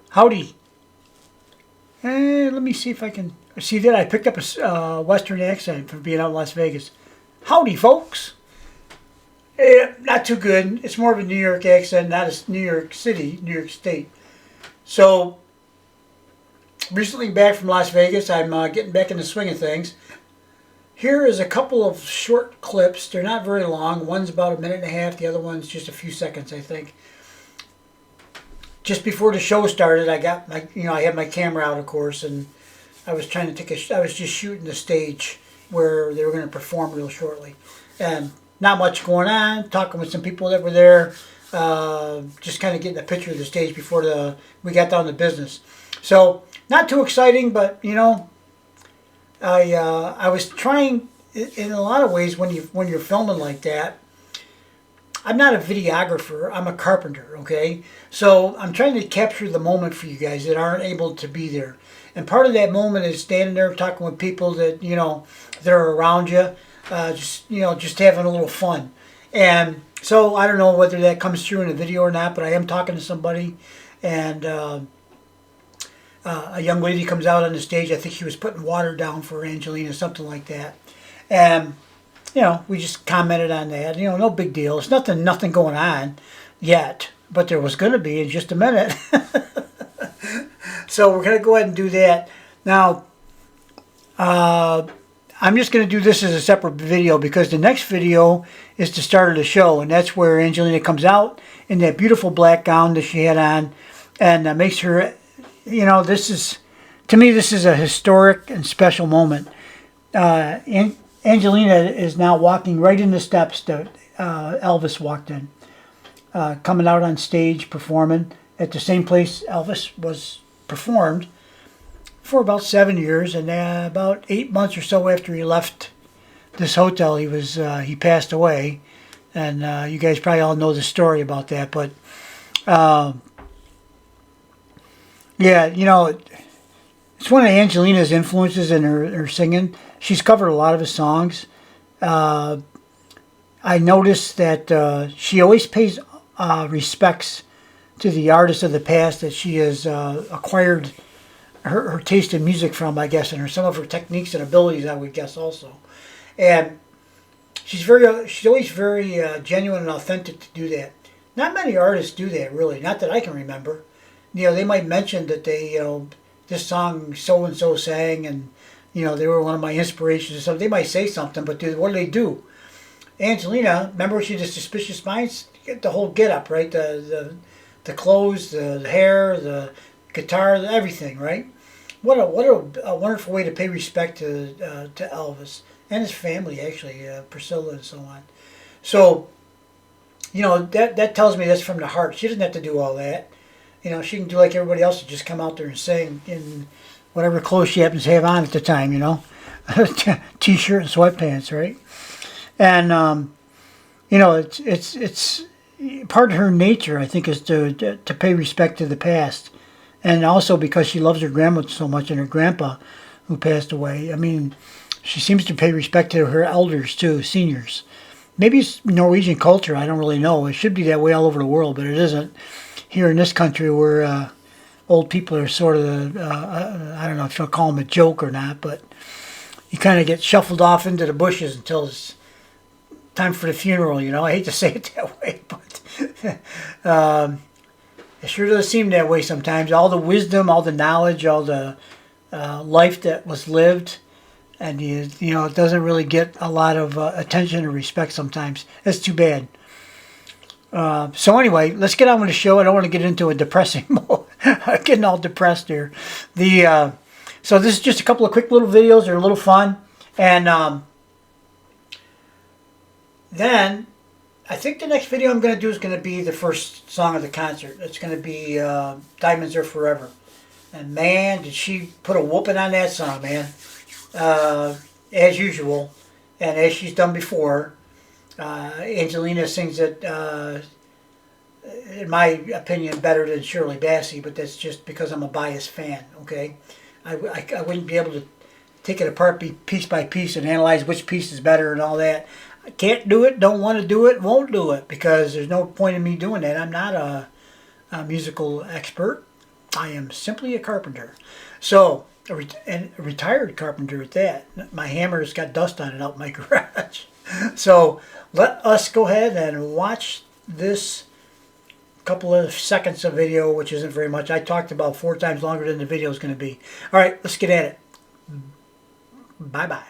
Howdy. Let me see if I can see that I picked up a Western accent from being out in Las Vegas. Howdy, folks. Not too good. It's more of a New York accent, not a New York City, New York State. So, recently back from Las Vegas, I'm getting back in the swing of things. Here is a couple of short clips. They're not very long. One's about a minute and a half. The other one's just a few seconds, I think. Just before the show started, I got my, I had my camera out, of course, and I was trying to I was just shooting the stage where they were going to perform real shortly, and not much going on. Talking with some people that were there, just kind of getting a picture of the stage before we got down to business. So not too exciting, but I was trying in a lot of ways when you're filming like that. I'm not a videographer. I'm a carpenter, okay? So I'm trying to capture the moment for you guys that aren't able to be there. And part of that moment is standing there talking with people that, that are around you, just having a little fun. And so I don't know whether that comes through in a video or not, but I am talking to somebody, and a young lady comes out on the stage. I think she was putting water down for Angelina, something like that. And we just commented on that. No big deal. It's nothing going on yet, but there was going to be in just a minute. So we're going to go ahead and do that. Now, I'm just going to do this as a separate video because the next video is the start of the show, and that's where Angelina comes out in that beautiful black gown that she had on, and makes her, to me, this is a historic and special moment. Angelina is now walking right in the steps that Elvis walked in, coming out on stage performing at the same place Elvis was performed for about 7 years, and about 8 months or so after he left this hotel, he passed away, and you guys probably all know the story about that. But it's one of Angelina's influences in her singing. She's covered a lot of his songs. I noticed that she always pays respects to the artists of the past that she has acquired her taste in music from, I guess, and some of her techniques and abilities, I would guess, also. And she's always very genuine and authentic to do that. Not many artists do that, really. Not that I can remember. They might mention that they, this song so and so sang, and they were one of my inspirations or something. They might say something, but what do they do? Angelina, remember she did Suspicious Minds? Get the whole get up, right? The clothes, the hair, the guitar, everything, right? What a wonderful way to pay respect to Elvis and his family, actually, Priscilla and so on. So, that tells me that's from the heart. She doesn't have to do all that. She can do like everybody else and just come out there and sing in whatever clothes she happens to have on at the time, T-shirt and sweatpants, right? And, it's part of her nature, I think, is to pay respect to the past. And also because she loves her grandma so much and her grandpa who passed away. I mean, she seems to pay respect to her elders too, seniors. Maybe it's Norwegian culture, I don't really know. It should be that way all over the world, but it isn't. Here in this country where old people are sort of, I don't know if you'll call them a joke or not, but you kind of get shuffled off into the bushes until it's time for the funeral, I hate to say it that way, but it sure does seem that way sometimes. All the wisdom, all the knowledge, all the life that was lived, and it doesn't really get a lot of attention or respect sometimes. That's too bad. So anyway, let's get on with the show. I don't want to get into a depressing mode. I'm getting all depressed here. So this is just a couple of quick little videos. They're a little fun. And then I think the next video I'm going to do is going to be the first song of the concert. It's going to be Diamonds Are Forever. And man, did she put a whooping on that song, man. As usual. And as she's done before. Angelina sings it, in my opinion, better than Shirley Bassey, but that's just because I'm a biased fan, okay? I wouldn't be able to take it apart piece by piece and analyze which piece is better and all that. I can't do it, don't want to do it, won't do it, because there's no point in me doing that. I'm not a musical expert. I am simply a carpenter. So, and a retired carpenter at that. My hammer's got dust on it out in my garage. So, let us go ahead and watch this couple of seconds of video, which isn't very much. I talked about 4 times longer than the video is going to be. All right, let's get at it. Bye-bye.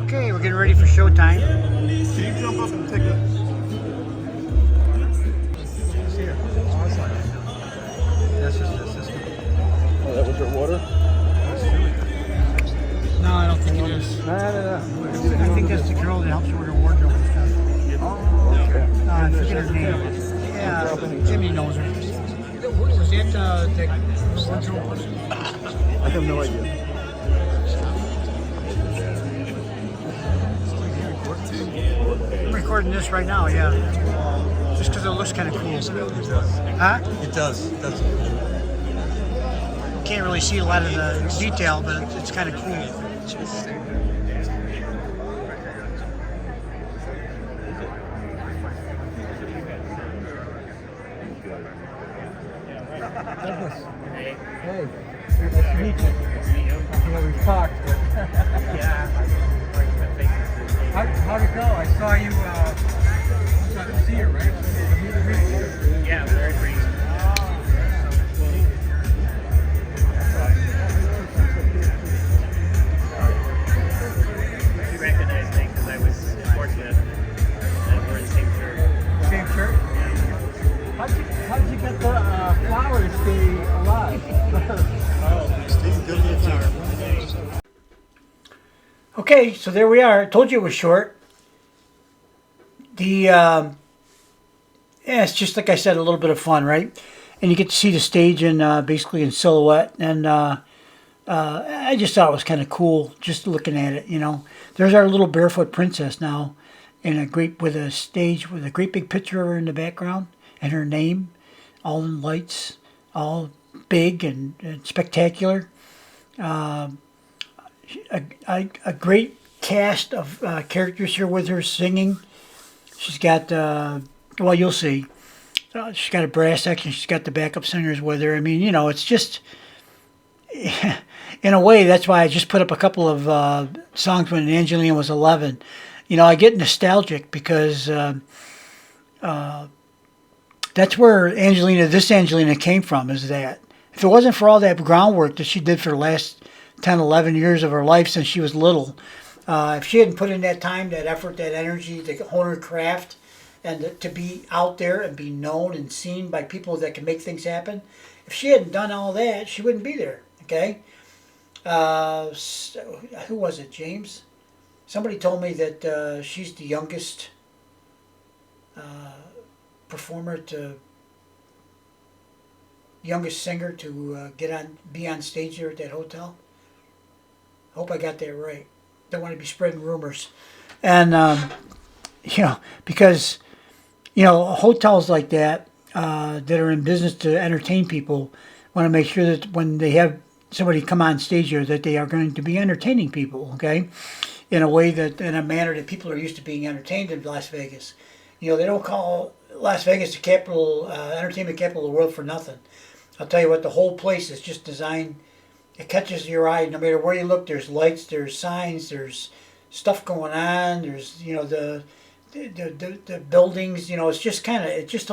Okay, we're getting ready for showtime. Can you jump up and take a... That's just the system. Oh, that was your water? No, I don't think it is. No. I think that's the girl that helps you with her wardrobe and stuff. Oh, okay. I forget her name. Yeah, Jimmy knows her. Was that the wardrobe person? I have no idea. I'm recording this right now, yeah. Just because it looks kind of cool. Huh? It does. Can't really see a lot of the detail, but it's kind of cool. Hey, nice to meet you. You know, we've talked, but... How'd it go? I saw you, saw the seer, right? Yeah, very brief. She recognized me because I was fortunate that we're in the same church. Same shirt? How'd you get the flower to stay alive? Steve, good looking. Okay, so there we are. I told you it was short. Yeah, it's just like I said, a little bit of fun, right? And you get to see the stage in basically in silhouette, and I just thought it was kind of cool just looking at it. You know, there's our little barefoot princess now, in with a stage with a great big picture of her in the background and her name, all in lights, all big and spectacular. A great cast of characters here with her singing. She's got, well, you'll see. She's got a brass section. She's got the backup singers with her. I mean, you know, it's just, in a way, that's why I just put up a couple of songs when Angelina was 11. You know, I get nostalgic because that's where this Angelina came from, is that. If it wasn't for all that groundwork that she did for the last 10, 11 years of her life since she was little, if she hadn't put in that time, that effort, that energy to hone her craft and to be out there and be known and seen by people that can make things happen, if she hadn't done all that, she wouldn't be there, okay? Who was it, James? Somebody told me that she's the youngest performer youngest singer to be on stage there at that hotel. Hope I got that right. Don't want to be spreading rumors. And, you know, because, you know, hotels like that that are in business to entertain people want to make sure that when they have somebody come on stage here that they are going to be entertaining people, okay, in a manner that people are used to being entertained in Las Vegas. You know, they don't call Las Vegas the entertainment capital of the world for nothing. I'll tell you what, the whole place is just designed. It catches your eye. No matter where you look, there's lights, there's signs, there's stuff going on. There's, you know, the buildings. You know, it's just it's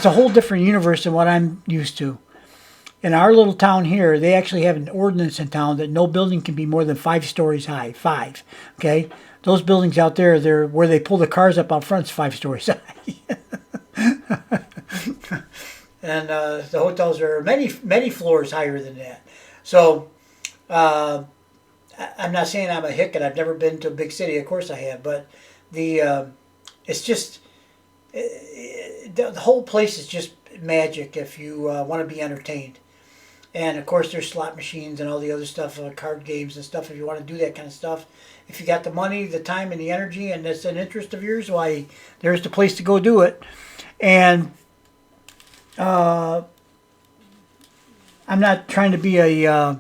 a whole different universe than what I'm used to. In our little town here, they actually have an ordinance in town that no building can be more than 5 stories high. 5, okay? Those buildings out there, they're where they pull the cars up out front, is 5 stories high. And the hotels are many floors higher than that. So I'm not saying I'm a hick and I've never been to a big city. Of course I have, but it's just the whole place is just magic if you want to be entertained. And of course there's slot machines and all the other stuff, card games and stuff. If you want to do that kind of stuff, if you got the money, the time, and the energy, and it's an interest of yours, why, there's the place to go do it. And I'm not trying to be a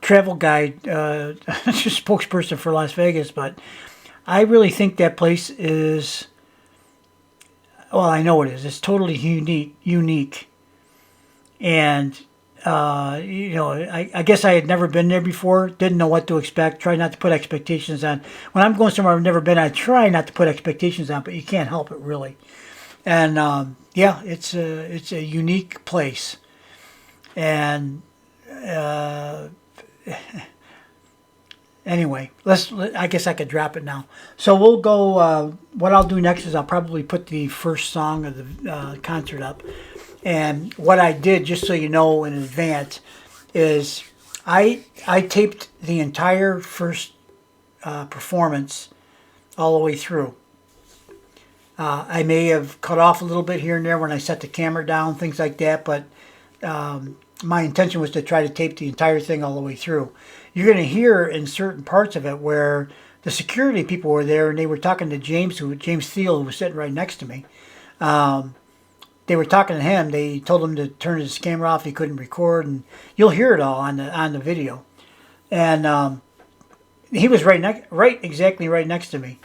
travel guide, just spokesperson for Las Vegas, but I really think that place is, well, I know it is. It's totally unique. And I guess I had never been there before, didn't know what to expect, try not to put expectations on. When I'm going somewhere I've never been, I try not to put expectations on, but you can't help it really. And yeah, it's a unique place. And anyway, I guess I could drop it now. So we'll go, what I'll do next is I'll probably put the first song of the concert up. And what I did, just so you know in advance, is I taped the entire first performance all the way through. I may have cut off a little bit here and there when I set the camera down, things like that, but my intention was to try to tape the entire thing all the way through. You're going to hear in certain parts of it where the security people were there and they were talking to James Thiel, who was sitting right next to me. They were talking to him. They told him to turn his camera off. He couldn't record, and you'll hear it all on the video. And he was exactly right next to me.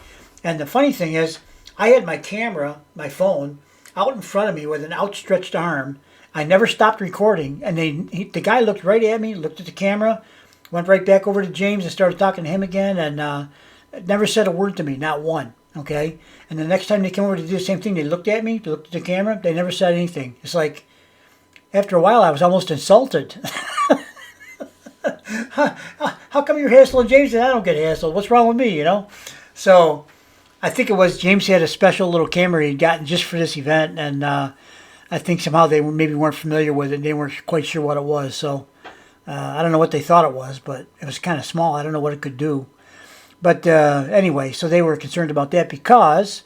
And the funny thing is, I had my camera, my phone, out in front of me with an outstretched arm. I never stopped recording, and the guy looked right at me, looked at the camera, went right back over to James and started talking to him again, and never said a word to me, not one. Okay, and the next time they came over to do the same thing, they looked at me, they looked at the camera, they never said anything. It's like, after a while, I was almost insulted. How come you're hassling James and I don't get hassled? What's wrong with me, you know? So, I think it was James had a special little camera he'd gotten just for this event, and I think somehow they maybe weren't familiar with it, they weren't quite sure what it was, so I don't know what they thought it was, but it was kind of small, I don't know what it could do. But anyway, so they were concerned about that because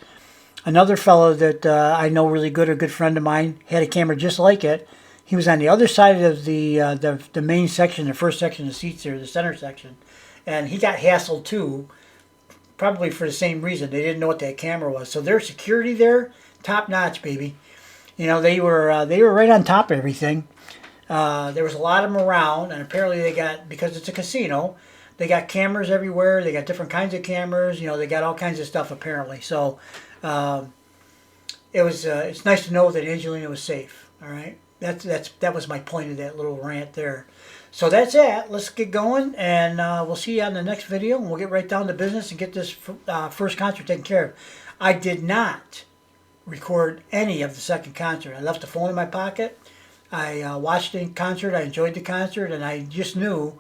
another fellow that I know really good, a good friend of mine, had a camera just like it. He was on the other side of the main section, the first section of seats there, the center section, and he got hassled too, probably for the same reason. They didn't know what that camera was. So their security there, top notch, baby. You know, they were right on top of everything. There was a lot of them around, and apparently they got, because it's a casino, they got cameras everywhere. They got different kinds of cameras. You know, they got all kinds of stuff apparently. So it's nice to know that Angelina was safe. All right, that was my point of that little rant there. So that's it. Let's get going, and we'll see you on the next video. And we'll get right down to business and get this first concert taken care of. I did not record any of the second concert. I left the phone in my pocket. I watched the concert. I enjoyed the concert, and I just knew.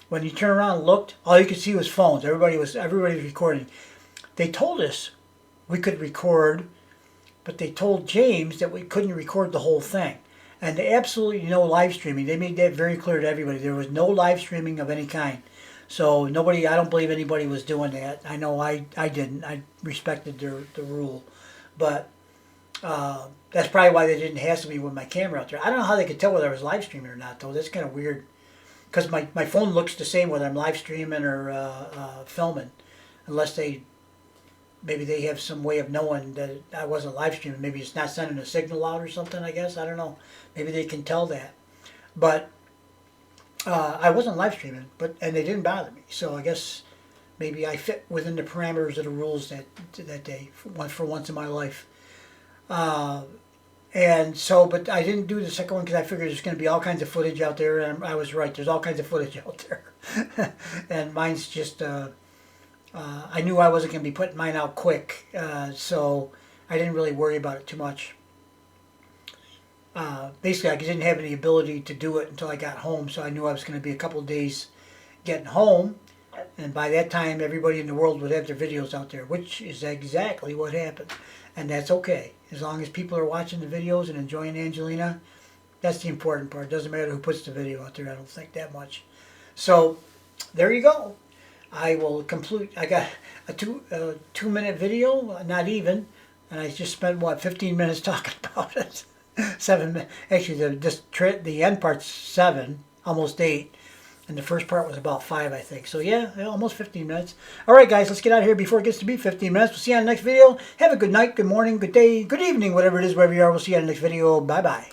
When you turn around and looked, all you could see was phones. Everybody was recording. They told us we could record, but they told James that we couldn't record the whole thing. And absolutely no live streaming. They made that very clear to everybody. There was no live streaming of any kind. So nobody, I don't believe anybody was doing that. I know I didn't. I respected the rule. But that's probably why they didn't hassle me with my camera out there. I don't know how they could tell whether I was live streaming or not, though. That's kind of weird. Because my phone looks the same whether I'm live streaming or filming, unless maybe they have some way of knowing that I wasn't live streaming. Maybe it's not sending a signal out or something, I guess. I don't know. Maybe they can tell that. But I wasn't live streaming, and they didn't bother me. So I guess maybe I fit within the parameters of the rules that day for once in my life. And so, but I didn't do the second one because I figured there's going to be all kinds of footage out there, and I was right. There's all kinds of footage out there. And mine's just, I knew I wasn't going to be putting mine out quick, so I didn't really worry about it too much. Basically, I didn't have any ability to do it until I got home, so I knew I was going to be a couple of days getting home, and by that time, everybody in the world would have their videos out there, which is exactly what happened. And that's okay. As long as people are watching the videos and enjoying Angelina, that's the important part. It doesn't matter who puts the video out there, I don't think that much. So, there you go. I will complete, I got a two-minute video, not even, and I just spent, 15 minutes talking about it. 7 minutes. Actually, the end part's 7, almost 8. And the first part was about 5, I think. So yeah, almost 15 minutes. All right, guys, let's get out of here before it gets to be 15 minutes. We'll see you on the next video. Have a good night, good morning, good day, good evening, whatever it is, wherever you are. We'll see you on the next video. Bye-bye.